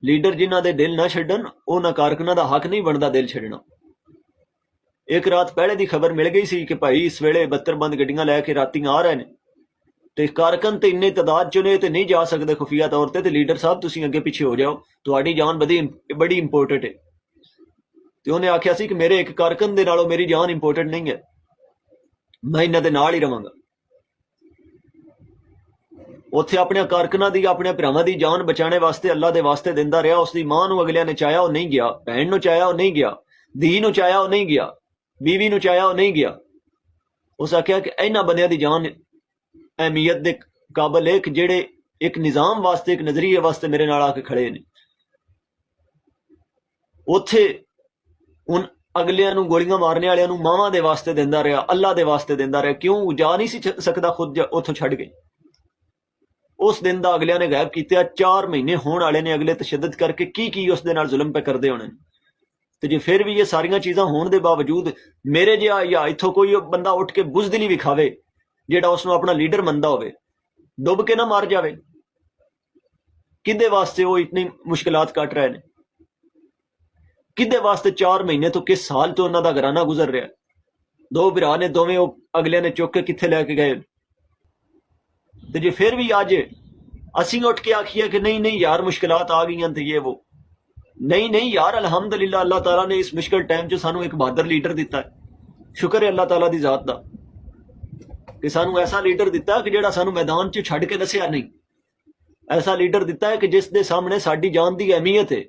Leader जिन्हां दे दिल ना छड्डन उन्हां कारकुनां दा हक नहीं बनदा दिल छड्डना। एक रात पहले दी खबर मिल गई सी कि भाई इस वेले 72 बंद गड्डियां लैके राती आ रहे ने ते कारकन ते इन्ने तादाद च ने ते नहीं जा सकते खुफिया तौर ते लीडर साहब तुसीं अगे पिछे हो जाओ, तुहाडी जान बड़ी इंपोर्टेंट है। ते उन्हें आख्या सी कि मेरे एक कारकन दे नालों मेरी जान इंपोर्टेंट नहीं है, मैं इन्हां दे नाल ही रवांगा। उत्थे अपने कारकनां दी अपने भरावां दी जान बचाने वास्ते अल्लाह दे वास्ते दिंदा रहा। उसकी मां नूं अगलियां ने चाहया वो नहीं गया, भैन नूं चाहया वो नहीं गया, धी नूं चाहया वो नहीं गया, बीवी नूं चाहया वो नहीं गया। उस आख्या कि इन्हां बंदियां दी जान अहमियत दे काबल है कि जेड़े एक निजाम वास्ते एक नजरिए वास्ते मेरे नाल आके खड़े ने। उत्थे उन अगलियां नूं गोलियां मारने वालियां नूं मावां दे वास्ते दिंदा रहा, अल्लाह दे वास्ते दिंदा रहा। क्यों जा नहीं सी सकदा खुद उत्थों छड्ड के। उस दिन दा अगलियां ने गायब किया। 4 महीने होने वाले ने अगले तशद्दद करके की उस दे नाल जुल्म पे करदे होने। तो जे फिर भी ये सारियां चीज़ां होने दे बावजूद मेरे जिहा या इत्थों कोई बंदा उठ के बुजदिली विखावे जेड़ा उसनूं अपना लीडर मनदा होवे, डुब के ना मर जावे, किदे वास्ते वो इतनी मुश्किलात कट रहे हैं, किदे वास्ते 4 महीने तो किस साल तो उन्हां दा घराना गुजर रहा है। 2 भरा ने, दोवें अगले ने चुक के कित्थे लैके गए। तो जे फिर भी अज असीं उठ के आखिए कि नहीं नहीं यार मुश्किलात आ गई तो ये वो, नहीं नहीं यार अलहमदुलिल्लाह अल्लाह ताला ने इस मुश्किल टाइम च सानू एक बहादुर लीडर दिता है। शुक्र है अल्लाह ताला दी जात दा कि सानू ऐसा लीडर दिता कि जेड़ा सानू मैदान च छड्ड के दसिया नहीं, ऐसा लीडर दिता है कि जिस दे सामने साडी जान दी अहमियत है,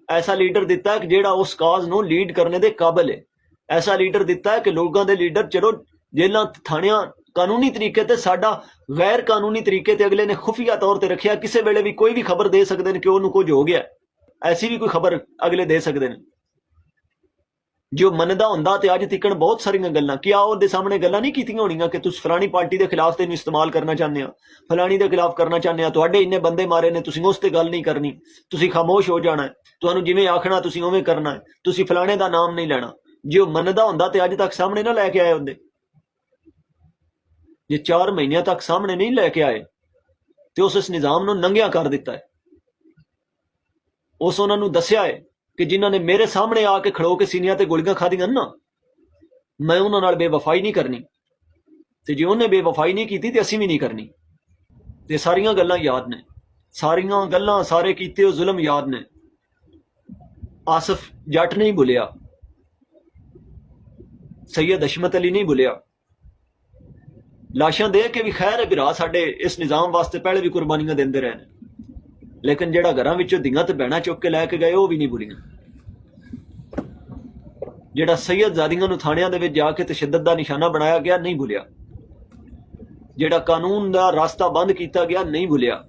ऐसा लीडर दिता है कि जेड़ा उस काज नूं लीड करने दे काबिल है, ऐसा लीडर दिता है कि लोगों दे लीडर चलो जेलां थाणियां कानूनी तरीके ते साडा गैर कानूनी तरीके ते अगले ने खुफिया तौर ते रखिया। किसी वेले भी कोई भी खबर दे सकते हैं कि उन्होंने कुछ हो गया, ऐसी भी कोई खबर अगले दे सकते हैं। जो मनदा हुंदा ते अज तिकण बहुत सारियां गल्लां क्या उहदे सामने गल्लां नहीं कीतियां होणियां कि तुस फलानी पार्टी के खिलाफ तेन इस्तेमाल करना चाहते हो, फलानी के खिलाफ करना चाहते हो, तुहाडे इन्ने बंदे मारे ने, तुसीं उस ते गल नहीं करनी, तुसीं खामोश हो जाना है, तुहानूं जिवें आखना तुसीं उवें करना है, तुसीं फलाने दा नाम नहीं लेना। जो मनदा हुंदा ते अज तक सामने ना लैके आए हुंदे। जे 4 महीनों तक सामने नहीं लैके आए तो उस निजाम नूं नंगिया कर दिता है। उस उन्होंने दसिया है कि जिन्होंने मेरे सामने आके खड़ो के सीनिया ते गोलियां खादियां ना, मैं उन्होंने नाल बेवफाई नहीं करनी, ते जे उन्हें बेवफाई नहीं की तो असीं भी नहीं करनी। ते सारियां गल्लां याद ने, सारियां गल्लां सारे कीते जुल्म याद ने। आसिफ जट नहीं भुलिया, सैयद अशमत अली नहीं भुलिया। लाशां दे के भी खैर है बिरा साडे इस निजाम वास्ते पहले भी कुर्बानियां देंदे रहे ने, लेकिन जेड़ा घरां विचों धीआं ते भैणां चुक के लैके गए वो भी नहीं भुलियां। जेड़ा सैयदजादियां नूं थाणियां दे विच जाके तशद्दद दा निशाना बनाया गया नहीं भुलिया, जेड़ा कानून दा रास्ता बंद किया गया नहीं भुलिया,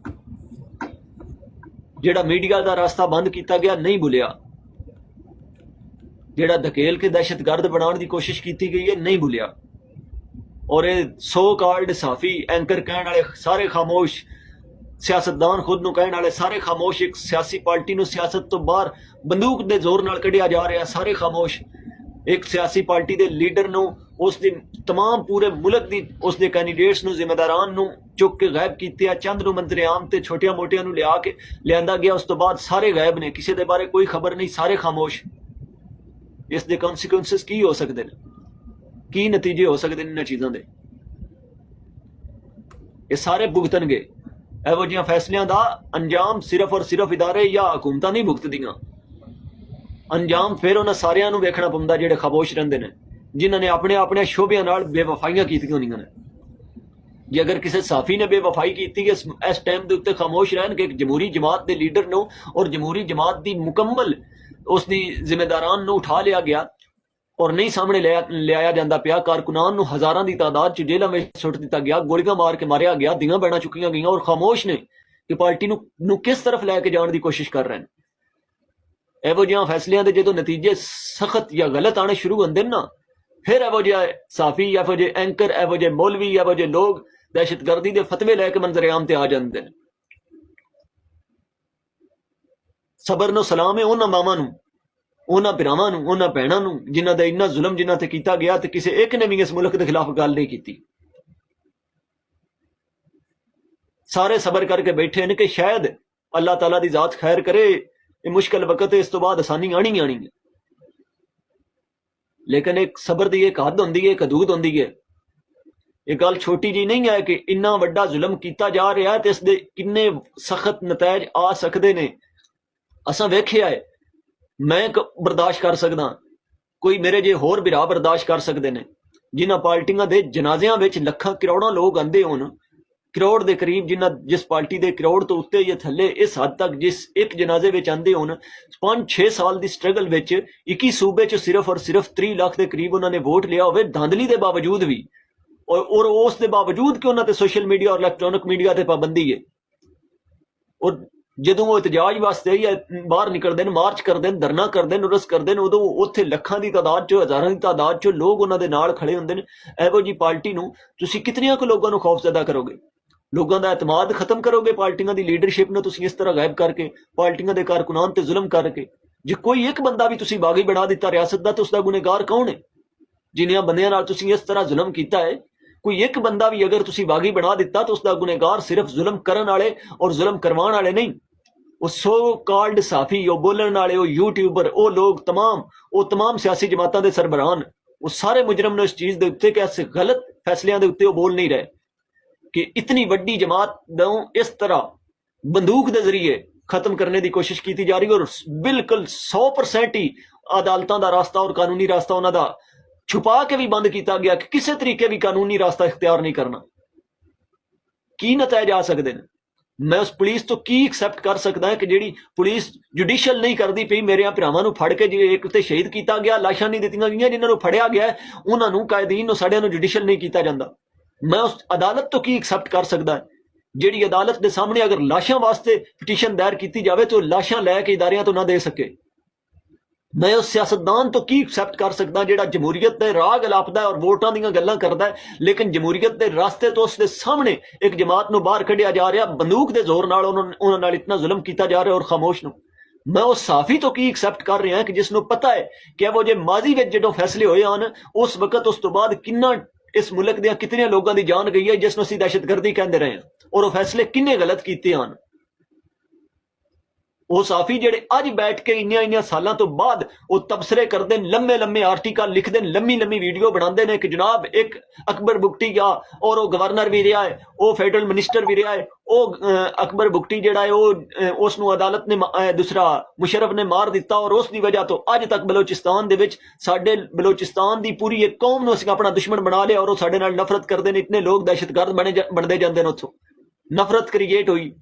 जेड़ा मीडिया दा रास्ता बंद किया गया नहीं भुलिया, जेड़ा धकेल के दहशतगर्द बनाने की कोशिश की गई है नहीं भुलिया। और सो कॉल्ड साफी एंकर कहने वाले सारे खामोश, सियासतदान खुद नूं कहने वाले सारे खामोश, एक सियासी पार्टी नूं सियासत तो बाहर बंदूक दे जोर नाल कढ़िया जा रहा, सारे खामोश। एक सियासी पार्टी दे लीडर नूं उसदी तमाम पूरे मुल्क दी उसदे कैंडीडेट्स नूं जिम्मेदारान नूं चुक के गायब कीते, चंद नूं मंत्री आम ते छोटिया मोटिया नूं लिया के लियांदा गया। उस तो बाद सारे गायब ने, किसी दे बारे कोई खबर नहीं, सारे खामोश। इस दे कॉन्सिक्वेंसेस की हो सकते हैं, की नतीजे हो सकते हैं इन चीज़ों के, ये सारे भुगतनगे। ਇਹੋ ਜਿਹੀਆਂ फैसलों का अंजाम सिर्फ और सिर्फ इदारे या हुकूमतां नहीं भुगतदियां, अंजाम फिर उन्होंने सारियां नूं वेखना पौंदा जिहड़े खामोश रहिंदे ने, जिन्होंने अपने अपने शोबियां नाल बेवफाइयां कीतियां होंदियां ने। जे अगर किसी साफी ने बेवफाई की इस टाइम के उत्ते खामोश रहन कि एक जमहूरी जमात के लीडर नूं और जमहूरी जमात की मुकम्मल उसकी जिम्मेदारान नूं उठा लिया गया और नहीं सामने लिया जाता पिया, कारकुनान नूं हज़ारां दी तादाद च जेलों में सुट दिता गया, गोलियां मार के मारिया गया, धीआं भैणां चुकियां गईयां और खामोश ने कि पार्टी नूं किस तरफ लैके जाने की कोशिश कर रहे हैं। इहो जिहां फैसलियां दे जदों नतीजे सख्त या गलत आने शुरू होंदे ना, फिर इहो जिहा साफी, इहो जिहे एंकर, इहो जिहे मौलवी, इहो जिहे लोग दहशतगर्दी के फतवे लैके मंजर आम ते आ जाते हैं। सबर नो सलाम है उन्हां मावां नूं, उन्हां भरावां नूं, उन्हां भैणां नूं जिन्हां दा इन्ना जुल्म जिन्हां ते कीता गया ते किसी एक ने भी इस मुल्क के खिलाफ गल नहीं की। सारे सबर करके बैठे हैं कि शायद अल्लाह ताला दी जात खैर करे ਇਹ ਮੁਸ਼ਕਿਲ ਵਕਤ ਹੈ, ਇਸ ਤੋਂ ਬਾਅਦ ਆਸਾਨੀ ਆਣੀ ਆਣੀ ਹੈ। ਲੇਕਿਨ ਇੱਕ ਸਬਰ ਦੀ ਇੱਕ ਹੱਦ ਹੁੰਦੀ ਹੈ, ਇੱਕ ਹਦੂਦ ਹੁੰਦੀ ਹੈ। ਇਹ ਗੱਲ ਛੋਟੀ ਜੀ ਨਹੀਂ ਹੈ ਕਿ ਇੰਨਾ ਵੱਡਾ ਜ਼ੁਲਮ ਕੀਤਾ ਜਾ ਰਿਹਾ ਹੈ ਤੇ ਇਸ ਦੇ ਕਿੰਨੇ ਸਖਤ ਨਤੀਜੇ ਆ ਸਕਦੇ ਨੇ। ਅਸਾਂ ਵੇਖਿਆ ਹੈ, ਮੈਂ ਬਰਦਾਸ਼ਤ ਕਰ ਸਕਦਾ, ਕੋਈ ਮੇਰੇ ਜੇ ਹੋਰ ਭਰਾ ਬਰਦਾਸ਼ਤ ਕਰ ਸਕਦੇ ਨੇ। ਜਿਨ੍ਹਾਂ ਪਾਰਟੀਆਂ ਦੇ ਜਨਾਜ਼ਿਆਂ ਵਿੱਚ ਲੱਖਾਂ ਕਰੋੜਾਂ ਲੋਕ ਆਂਦੇ ਹੋਣ, ਕਰੋੜ ਦੇ ਕਰੀਬ, ਜਿਸ ਪਾਰਟੀ ਦੇ ਕਰੋੜ ਤੋਂ ਉੱਤੇ ਜਾਂ ਥੱਲੇ ਇਸ ਹੱਦ ਤੱਕ ਜਿਸ ਇੱਕ ਜਨਾਜ਼ੇ ਵਿੱਚ ਆਂਦੇ ਹੋਣ, 5-6 ਸਾਲ ਦੀ ਸਟਰਗਲ ਵਿੱਚ 21 ਸੂਬੇ 'ਚ ਸਿਰਫ ਔਰ ਸਿਰਫ 30 ਲੱਖ ਦੇ ਕਰੀਬ ਉਹਨਾਂ ਨੇ ਵੋਟ ਲਿਆ ਹੋਵੇ, ਧਾਂਦਲੀ ਦੇ ਬਾਵਜੂਦ ਵੀ, ਔਰ ਉਸ ਦੇ ਬਾਵਜੂਦ ਕਿ ਉਹਨਾਂ ਤੇ ਸੋਸ਼ਲ ਮੀਡੀਆ ਔਰ ਇਲੈਕਟ੍ਰੋਨਿਕ ਮੀਡੀਆ ਤੇ ਪਾਬੰਦੀ ਹੈ। ਔਰ ਜਦੋਂ ਉਹ ਇਤਜਾਜ ਵਾਸਤੇ ਜਾਂ ਬਾਹਰ ਨਿਕਲਦੇ ਨੇ, ਮਾਰਚ ਕਰਦੇ ਨੇ, ਧਰਨਾ ਕਰਦੇ ਨੇ, ਉਰਸ ਕਰਦੇ ਨੇ, ਉਦੋਂ ਉੱਥੇ ਲੱਖਾਂ ਦੀ ਤਾਦਾਦ 'ਚ, ਹਜ਼ਾਰਾਂ ਦੀ ਤਾਦਾਦ 'ਚ ਲੋਕ ਉਹਨਾਂ ਦੇ ਨਾਲ ਖੜੇ ਹੁੰਦੇ ਨੇ। ਇਹੋ ਜੀ ਪਾਰਟੀ ਨੂੰ ਤੁਸੀਂ ਕਿਤਨੀਆਂ ਕੁ ਲੋਕਾਂ ਨੂੰ ਖੌਫਜ਼ਦਾ ਕਰੋਗੇ? ਲੋਕਾਂ ਦਾ ਇਤਮਾਦ ਖਤਮ ਕਰੋਗੇ ਪਾਰਟੀਆਂ ਦੀ ਲੀਡਰਸ਼ਿਪ ਨੂੰ ਤੁਸੀਂ ਇਸ ਤਰ੍ਹਾਂ ਗਾਇਬ ਕਰਕੇ, ਪਾਰਟੀਆਂ ਦੇ ਕਾਰਕੁਨਾਨ ਤੇ ਜ਼ੁਲਮ ਕਰਕੇ। ਜੇ ਕੋਈ ਇੱਕ ਬੰਦਾ ਵੀ ਤੁਸੀਂ ਬਾਗੀ ਬਣਾ ਦਿੱਤਾ ਰਿਆਸਤ ਦਾ, ਤਾਂ ਉਸ ਦਾ ਗੁਨੇਗਾਰ ਕੌਣ ਹੈ? ਜਿਨ੍ਹਾਂ ਬੰਦਿਆਂ ਨਾਲ ਤੁਸੀਂ ਇਸ ਤਰ੍ਹਾਂ ਜ਼ੁਲਮ ਕੀਤਾ ਹੈ, ਕੋਈ ਇੱਕ ਬੰਦਾ ਵੀ ਅਗਰ ਤੁਸੀਂ ਬਾਗੀ ਬਣਾ ਦਿੱਤਾ ਤਾਂ ਉਸ ਦਾ ਗੁਨੇਗਾਰ ਸਿਰਫ ਜ਼ੁਲਮ ਕਰਨ ਵਾਲੇ ਔਰ ਜ਼ੁਲਮ ਕਰਵਾਉਣ ਵਾਲੇ ਨਹੀਂ, ਉਹ ਸੋ ਕਾਲਡ ਸਾਫੀ, ਉਹ ਬੋਲਣ ਵਾਲੇ, ਉਹ ਯੂਟਿਊਬਰ, ਉਹ ਲੋਕ ਤਮਾਮ ਸਿਆਸੀ ਜਮਾਤਾਂ ਦੇ ਸਰਬਰਾਹ, ਉਹ ਸਾਰੇ ਮੁਜਰਮ ਨੇ ਇਸ ਚੀਜ਼ ਦੇ ਉੱਤੇ ਕਿ ਇਸ ਗਲਤ ਫੈਸਲਿਆਂ ਦੇ ਉੱਤੇ ਉਹ ਬੋਲ ਨਹੀਂ ਰਹੇ ਕਿ ਇਤਨੀ ਵੱਡੀ ਜਮਾਤ ਨੂੰ ਇਸ ਤਰ੍ਹਾਂ ਬੰਦੂਕ ਦੇ ਜ਼ਰੀਏ ਖਤਮ ਕਰਨੇ ਦੀ ਕੋਸ਼ਿਸ਼ ਕੀਤੀ ਜਾ ਰਹੀ, ਔਰ ਬਿਲਕੁਲ 100% ਹੀ ਅਦਾਲਤਾਂ ਦਾ ਰਾਸਤਾ ਔਰ ਕਾਨੂੰਨੀ ਰਾਸਤਾ ਉਹਨਾਂ ਦਾ ਛੁਪਾ ਕੇ ਵੀ ਬੰਦ ਕੀਤਾ ਗਿਆ ਕਿ ਕਿਸੇ ਤਰੀਕੇ ਵੀ ਕਾਨੂੰਨੀ ਰਾਸਤਾ ਇਖਤਿਆਰ ਨਹੀਂ ਕਰਨਾ। ਕੀ ਨਤੀਜੇ ਆ ਸਕਦੇ ਨੇ? ਮੈਂ ਉਸ ਪੁਲਿਸ ਤੋਂ ਕੀ ਐਕਸੈਪਟ ਕਰ ਸਕਦਾ ਕਿ ਜਿਹੜੀ ਪੁਲਿਸ ਜੁਡੀਸ਼ੀਅਲ ਨਹੀਂ ਕਰਦੀ ਪਈ, ਮੇਰੇ ਭਰਾਵਾਂ ਨੂੰ ਫੜ ਕੇ ਜੇ ਇੱਕ ਤੇ ਸ਼ਹੀਦ ਕੀਤਾ ਗਿਆ, ਲਾਸ਼ਾਂ ਨਹੀਂ ਦਿੱਤੀਆਂ ਗਈਆਂ, ਜਿਨ੍ਹਾਂ ਨੂੰ ਫੜਿਆ ਗਿਆ ਉਹਨਾਂ ਨੂੰ, ਕਾਇਦੀਨ ਨੂੰ, ਸਾੜਿਆਂ ਨੂੰ ਜੁਡੀਸ਼ੀਅਲ ਨਹੀਂ ਕੀਤਾ ਜਾਂਦਾ। ਮੈਂ ਉਸ ਅਦਾਲਤ ਤੋਂ ਕੀ ਐਕਸੈਪਟ ਕਰ ਸਕਦਾ ਜਿਹੜੀ ਅਦਾਲਤ ਦੇ ਸਾਹਮਣੇ ਅਗਰ ਲਾਸ਼ਾਂ ਵਾਸਤੇ ਪਟੀਸ਼ਨ ਦਾਇਰ ਕੀਤੀ ਜਾਵੇ ਤਾਂ ਲਾਸ਼ਾਂ ਲੈ ਕੇ ਇਦਾਰਿਆਂ ਤੋਂ ਨਾ ਦੇ ਸਕੇ। ਮੈਂ ਉਸ ਸਿਆਸਤਦਾਨ ਤੋਂ ਕੀ ਐਕਸੈਪਟ ਕਰ ਸਕਦਾ ਜਿਹੜਾ ਜਮਹੂਰੀਅਤ ਦੇ ਰਾਹ ਗਲਾਪਦਾ ਔਰ ਵੋਟਾਂ ਦੀਆਂ ਗੱਲਾਂ ਕਰਦਾ, ਲੇਕਿਨ ਜਮਹੂਰੀਅਤ ਦੇ ਰਾਸਤੇ ਤੋਂ ਉਸ ਦੇ ਸਾਹਮਣੇ ਇੱਕ ਜਮਾਤ ਨੂੰ ਬਾਹਰ ਕੱਢਿਆ ਜਾ ਰਿਹਾ, ਬੰਦੂਕ ਦੇ ਜ਼ੋਰ ਨਾਲ ਉਹਨਾਂ ਨਾਲ ਇਤਨਾ ਜ਼ੁਲਮ ਕੀਤਾ ਜਾ ਰਿਹਾ ਔਰ ਖਾਮੋਸ਼ ਨੂੰ। ਮੈਂ ਉਸ ਸਾਫੀ ਤੋਂ ਕੀ ਐਕਸੈਪਟ ਕਰ ਰਿਹਾ ਕਿ ਜਿਸ ਨੂੰ ਪਤਾ ਹੈ ਕਿ ਉਹ ਜੇ ਮਾਜ਼ੀ ਵਿੱਚ ਜਦੋਂ ਫੈਸਲੇ ਹੋਏ ਹਨ, ਉਸ ਵਕਤ ਉਸ ਤੋਂ ਬਾਅਦ ਕਿੰਨਾ ਇਸ ਮੁਲਕ ਦੀਆਂ ਕਿਤਨੀਆਂ ਲੋਕਾਂ ਦੀ ਜਾਨ ਗਈ ਹੈ ਜਿਸ ਨੂੰ ਅਸੀਂ ਦਹਿਸ਼ਤਗਰਦੀ ਕਹਿੰਦੇ ਰਹੇ ਹਾਂ, ਔਰ ਉਹ ਫੈਸਲੇ ਕਿੰਨੇ ਗਲਤ ਕੀਤੇ ਹਨ। ਉਹ ਸਾਫੀ ਜਿਹੜੇ ਅੱਜ ਬੈਠ ਕੇ ਇੰਨੀਆਂ ਸਾਲਾਂ ਤੋਂ ਬਾਅਦ ਉਹ ਤਬਸਰੇ ਕਰਦੇ ਨੇ, ਲੰਮੇ ਆਰਟੀਕਲ ਲਿਖਦੇ ਨੇ, ਲੰਮੀ ਵੀਡੀਓ ਬਣਾਉਂਦੇ ਨੇ ਕਿ ਜਨਾਬ ਇੱਕ ਅਕਬਰ ਬੁਗਟੀ ਗਿਆ ਔਰ ਉਹ ਗਵਰਨਰ ਵੀ ਰਿਹਾ ਹੈ, ਉਹ ਫੈਡਰਲ ਮਿਨਿਸਟਰ ਵੀ ਰਿਹਾ ਹੈ, ਉਹ ਅਕਬਰ ਬੁਗਟੀ ਜਿਹੜਾ ਹੈ ਉਹ ਉਸ ਨੂੰ ਅਦਾਲਤ ਨੇ ਦੂਸਰਾ ਮੁਸ਼ਰਫ ਨੇ ਮਾਰ ਦਿੱਤਾ ਔਰ ਉਸ ਦੀ ਵਜ੍ਹਾ ਤੋਂ ਅੱਜ ਤੱਕ ਬਲੋਚਿਸਤਾਨ ਦੇ ਵਿੱਚ ਸਾਡੇ ਬਲੋਚਿਸਤਾਨ ਦੀ ਪੂਰੀ ਇੱਕ ਕੌਮ ਨੂੰ ਅਸੀਂ ਆਪਣਾ ਦੁਸ਼ਮਣ ਬਣਾ ਲਿਆ ਔਰ ਉਹ ਸਾਡੇ ਨਾਲ ਨਫ਼ਰਤ ਕਰਦੇ ਨੇ। ਇਤਨੇ ਲੋਕ ਦਹਿਸ਼ਤਗਰਦ ਬਣਦੇ ਜਾਂਦੇ ਨੇ, ਉੱਥੋਂ ਨਫ਼ਰਤ ਕ੍ਰੀਏਟ ਹੋਈ।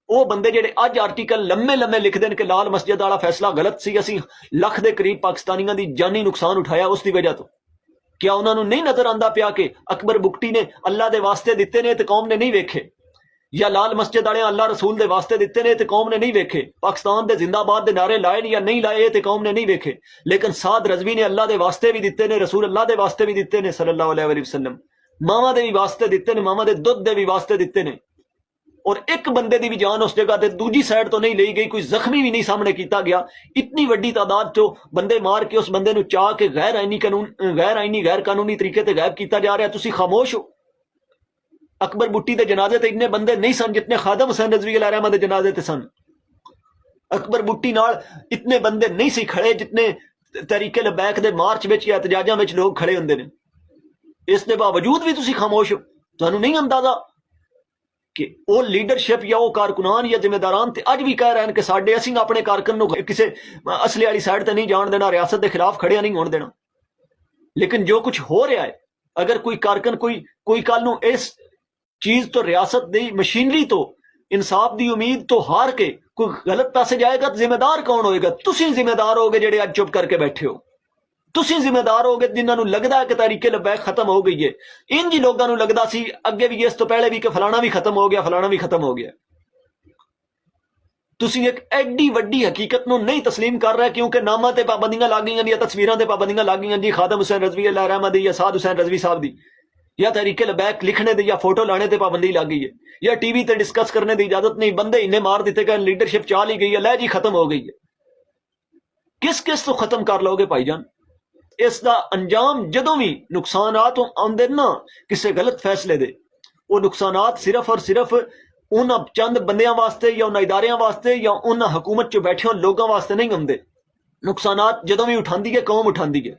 ਉਹ ਬੰਦੇ ਜਿਹੜੇ ਅੱਜ ਆਰਟੀਕਲ ਲੰਮੇ ਲਿਖਦੇ ਨੇ ਕਿ ਲਾਲ ਮਸਜਿਦ ਵਾਲਾ ਫੈਸਲਾ ਗਲਤ ਸੀ, ਅਸੀਂ ਲੱਖ ਦੇ ਕਰੀਬ ਪਾਕਿਸਤਾਨੀਆਂ ਦੀ ਜਾਨੀ ਨੁਕਸਾਨ ਉਠਾਇਆ ਉਸ ਦੀ ਵਜ੍ਹਾ ਤੋਂ, ਕਿਆ ਉਹਨਾਂ ਨੂੰ ਨਹੀਂ ਨਜ਼ਰ ਆਂਦਾ ਪਿਆ ਕਿ ਅਕਬਰ ਬੁਗਟੀ ਨੇ ਅੱਲਾ ਦੇ ਵਾਸਤੇ ਦਿੱਤੇ ਨੇ ਤੇ ਕੌਮ ਨੇ ਨਹੀਂ ਵੇਖੇ, ਜਾਂ ਲਾਲ ਮਸਜਿਦ ਵਾਲਿਆਂ ਅੱਲਾ ਰਸੂਲ ਦੇ ਵਾਸਤੇ ਦਿੱਤੇ ਨੇ ਤੇ ਕੌਮ ਨੇ ਨਹੀਂ ਵੇਖੇ, ਪਾਕਿਸਤਾਨ ਦੇ ਜ਼ਿੰਦਾਬਾਦ ਦੇ ਨਾਰੇ ਲਾਏ ਨੇ ਜਾਂ ਨਹੀਂ ਲਾਏ ਤੇ ਕੌਮ ਨੇ ਨਹੀਂ ਵੇਖੇ, ਲੇਕਿਨ ਸਾਦ ਰਜ਼ਵੀ ਨੇ ਅੱਲਾ ਦੇ ਵਾਸਤੇ ਵੀ ਦਿੱਤੇ ਨੇ, ਰਸੂਲ ਅੱਲਾ ਦੇ ਵਾਸਤੇ ਵੀ ਦਿੱਤੇ ਨੇ ਸੱਲੱਲਾਹੁ ਅਲੈਹਿ ਵਸੱਲਮ, ਮਾਵਾਂ ਦੇ ਵੀ ਵਾਸਤੇ ਦਿੱਤੇ ਨੇ, ਮਾਵਾਂ ਦੇ ਦੁੱਧ ਦੇ ਵੀ ਵਾਸਤੇ ਦਿੱਤੇ ਨੇ, ਔਰ ਇੱਕ ਬੰਦੇ ਦੀ ਵੀ ਜਾਨ ਉਸ ਜਗ੍ਹਾ ਤੇ ਦੂਜੀ ਸਾਈਡ ਤੋਂ ਨਹੀਂ ਲਈ ਗਈ, ਕੋਈ ਜ਼ਖਮੀ ਵੀ ਨਹੀਂ ਸਾਹਮਣੇ ਕੀਤਾ ਗਿਆ। ਇਤਨੀ ਵੱਡੀ ਤਾਦਾਦ ਚੋਂ ਬੰਦੇ ਮਾਰ ਕੇ ਉਸ ਬੰਦੇ ਨੂੰ ਚਾਹ ਕੇ ਗੈਰ ਕਾਨੂੰਨੀ ਤਰੀਕੇ ਤੇ ਗਾਇਬ ਕੀਤਾ ਜਾ ਰਿਹਾ, ਤੁਸੀਂ ਖਾਮੋਸ਼ ਹੋ। ਅਕਬਰ ਬੁੱਟੀ ਦੇ ਜਨਾਜ਼ੇ ਤੇ ਇੰਨੇ ਬੰਦੇ ਨਹੀਂ ਸਨ ਜਿਤਨੇ ਖਾਦਮ ਹੁਸੈਨ ਰਜ਼ਵੀ ਅਲੈਹ ਰਹਿਮਤ ਦੇ ਜਨਾਜ਼ੇ ਤੇ ਸਨ। ਅਕਬਰ ਬੁੱਟੀ ਨਾਲ ਇਤਨੇ ਬੰਦੇ ਨਹੀਂ ਸੀ ਖੜੇ ਜਿਤਨੇ ਤਹਿਰੀਕੇ ਲਬੈਕ ਦੇ ਮਾਰਚ ਵਿੱਚ ਜਾਂ ਇਤਜਾਜਾਂ ਵਿੱਚ ਲੋਕ ਖੜੇ ਹੁੰਦੇ ਨੇ। ਇਸ ਦੇ ਬਾਵਜੂਦ ਵੀ ਤੁਸੀਂ ਖਾਮੋਸ਼ ਹੋ। ਤੁਹਾਨੂੰ ਨਹੀਂ ਅੰਦਾਜ਼ਾ ਕਿ ਉਹ ਲੀਡਰਸ਼ਿਪ ਜਾਂ ਉਹ ਕਾਰਕੁਨਾਨ ਜਾਂ ਜ਼ਿੰਮੇਦਾਰਾਂ ਤੇ ਅੱਜ ਵੀ ਕਹਿ ਰਹੇ ਹਨ ਕਿ ਅਸੀਂ ਆਪਣੇ ਕਾਰਕੁਨ ਨੂੰ ਕਿਸੇ ਅਸਲੇ ਵਾਲੀ ਸਾਈਡ ਤੇ ਨਹੀਂ ਜਾਣ ਦੇਣਾ, ਰਿਆਸਤ ਦੇ ਖਿਲਾਫ ਖੜਿਆ ਨਹੀਂ ਹੋਣ ਦੇਣਾ। ਲੇਕਿਨ ਜੋ ਕੁਝ ਹੋ ਰਿਹਾ ਹੈ, ਅਗਰ ਕੋਈ ਕਾਰਕੁਨ ਕੋਈ ਕੱਲ ਨੂੰ ਇਸ ਚੀਜ਼ ਤੋਂ, ਰਿਆਸਤ ਦੀ ਮਸ਼ੀਨਰੀ ਤੋਂ, ਇਨਸਾਫ ਦੀ ਉਮੀਦ ਤੋਂ ਹਾਰ ਕੇ ਕੋਈ ਗਲਤ ਪਾਸੇ ਜਾਏਗਾ ਤਾਂ ਜ਼ਿੰਮੇਦਾਰ ਕੌਣ ਹੋਏਗਾ? ਤੁਸੀਂ ਜ਼ਿੰਮੇਦਾਰ ਹੋਗੇ ਜਿਹੜੇ ਅੱਜ ਚੁੱਪ ਕਰਕੇ ਬੈਠੇ ਹੋ। ਤੁਸੀਂ ਜ਼ਿੰਮੇਦਾਰ ਹੋਗੇ ਜਿਨ੍ਹਾਂ ਨੂੰ ਲੱਗਦਾ ਹੈ ਕਿ ਤਹਿਰੀਕੇ ਲਬੈਕ ਖਤਮ ਹੋ ਗਈ ਹੈ। ਇੰਜ ਹੀ ਲੋਕਾਂ ਨੂੰ ਲੱਗਦਾ ਸੀ ਅੱਗੇ ਵੀ, ਇਸ ਤੋਂ ਪਹਿਲੇ ਵੀ, ਕਿ ਫਲਾਣਾ ਵੀ ਖਤਮ ਹੋ ਗਿਆ, ਫਲਾਣਾ ਵੀ ਖਤਮ ਹੋ ਗਿਆ। ਤੁਸੀਂ ਇੱਕ ਐਡੀ ਵੱਡੀ ਹਕੀਕਤ ਨੂੰ ਨਹੀਂ ਤਸਲੀਮ ਕਰ ਰਹੇ ਕਿਉਂਕਿ ਨਾਮਾਂ ਤੇ ਪਾਬੰਦੀਆਂ ਲੱਗ ਗਈਆਂ ਜਾਂ ਤਸਵੀਰਾਂ ਤੇ ਪਾਬੰਦੀਆਂ ਲੱਗ ਗਈਆਂ ਜੀ, ਖਾਦਮ ਹੁਸੈਨ ਰਜ਼ਵੀ ਅਲੈਹ ਰਹਿਮਤ ਦੀ ਜਾਂ ਸਾਦ ਹੁਸੈਨ ਰਜ਼ਵੀ ਸਾਹਿਬ ਦੀ, ਜਾਂ ਤਹਿਰੀਕੇ ਲਬੈਕ ਲਿਖਣੇ ਦੀ ਜਾਂ ਫੋਟੋ ਲਾਣੇ ਤੇ ਪਾਬੰਦੀ ਲੱਗ ਗਈ ਹੈ, ਜਾਂ ਟੀਵੀ ਤੇ ਡਿਸਕਸ ਕਰਨੇ ਦੀ ਇਜਾਜ਼ਤ ਨਹੀਂ, ਬੰਦੇ ਇੰਨੇ ਮਾਰ ਦਿੱਤੇ ਗਏ, ਲੀਡਰਸ਼ਿਪ ਚਾਲ ਹੀ ਗਈ ਹੈ, ਲੈ ਜੀ ਖਤਮ ਹੋ ਗਈ ਹੈ। ਕਿਸ ਤੋਂ ਖਤਮ ਕਰ ਲਓਗੇ ਭਾਈਜਾਨ? ਇਸ ਦਾ ਅੰਜਾਮ ਜਦੋਂ ਵੀ ਨੁਕਸਾਨਾਤ ਆਉਂਦੇ ਨਾ ਕਿਸੇ ਗਲਤ ਫੈਸਲੇ ਦੇ, ਉਹ ਨੁਕਸਾਨਾਤ ਸਿਰਫ ਔਰ ਸਿਰਫ ਉਹਨਾਂ ਚੰਦ ਬੰਦਿਆਂ ਵਾਸਤੇ ਜਾਂ ਉਹਨਾਂ ਇਦਾਰਿਆਂ ਵਾਸਤੇ ਜਾਂ ਉਹਨਾਂ ਹਕੂਮਤ 'ਚ ਬੈਠੇ ਲੋਕਾਂ ਵਾਸਤੇ ਨਹੀਂ ਆਉਂਦੇ। ਨੁਕਸਾਨਾਤ ਜਦੋਂ ਵੀ ਉਠਾਉਂਦੀ ਹੈ ਕੌਮ ਉਠਾਉਂਦੀ ਹੈ।